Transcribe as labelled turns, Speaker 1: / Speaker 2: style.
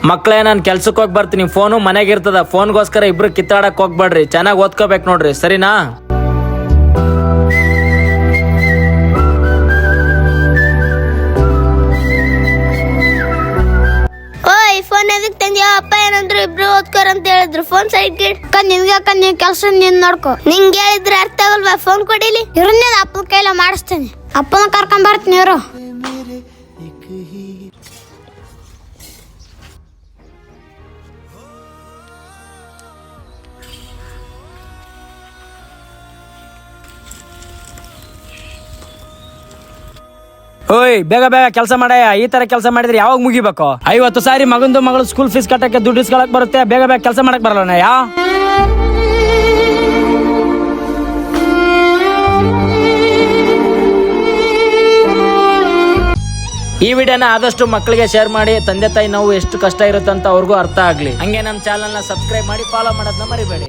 Speaker 1: ಮಕ್ಳೇ ನಾನು ಕೆಲ್ಸಕ್ಕೆ ಹೋಗಿ ಬರ್ತೀನಿ. ಫೋನು ಮನೆಗೆ ಇರ್ತದ. ಫೋನ್ಗೋಸ್ಕರ ಇಬ್ರು ಕಿತ್ತಾಡಕ್ ಹೋಗ್ಬೇಡ್ರಿ. ಚೆನ್ನಾಗಿ ಓದ್ಕೋಬೇಕು ನೋಡ್ರಿ, ಸರಿನಾ?
Speaker 2: ಫೋನ್ ಎದಕ್ ತಂದ್ಯಾ? ಅಪ್ಪ ಏನಂದ್ರು ಇಬ್ರು ಓದ್ಕೋರ್ ಅಂತ ಹೇಳಿದ್ರು. ಫೋನ್ ಸೈಡ್ ಇಡ್. ನಿನ್ಗೆ ನೀನ್ ಕೆಲಸ ನೀನ್ ನೋಡ್ಕೊ. ನಿಂಗೆ ಹೇಳಿದ್ರೆ ಅರ್ಥ ಆಗಲ್ವಾ? ಫೋನ್ ಕೊಡಿಲಿ. ಇವ್ರನ್ನೇ ಅಪ್ಪನ ಕೈಲ ಮಾಡಿಸ್ತೇನೆ. ಅಪ್ಪನ ಕರ್ಕೊಂಡ್ ಬರ್ತೀನಿ ಇವ್ರು.
Speaker 1: ಓಯ್ ಬೇಗ ಬೇಗ ಕೆಲಸ ಮಾಡಯ್ಯ. ಈ ತರ ಕೆಲಸ ಮಾಡಿದ್ರೆ ಯಾವಾಗ ಮುಗಿಬೇಕು? 50 ಸಾರಿ ಮಗಂದು ಮಗಳು ಸ್ಕೂಲ್ ಫೀಸ್ ಕಟ್ಟಕ್ಕೆ ದುಡ್ಡು ಇಸ್ಕೊಳಕ್ ಬರುತ್ತೆ. ಬೇಗ ಬೇಗ ಕೆಲಸ ಮಾಡಕ್ ಬರಲ್ಲ ಯಾ? ಈ ವಿಡಿಯೋನ ಆದಷ್ಟು ಮಕ್ಕಳಿಗೆ ಶೇರ್ ಮಾಡಿ. ತಂದೆ ತಾಯಿ ನೋವು ಎಷ್ಟು ಕಷ್ಟ ಇರುತ್ತೆ ಅಂತ ಅವ್ರಿಗೂ ಅರ್ಥ ಆಗ್ಲಿ. ಹಂಗೆ ನಮ್ಮ ಚಾನಲ್ ನ ಸಬ್ಸ್ಕ್ರೈಬ್ ಮಾಡಿ, ಫಾಲೋ ಮಾಡೋದನ್ನ ಮರಿಬೇಡಿ.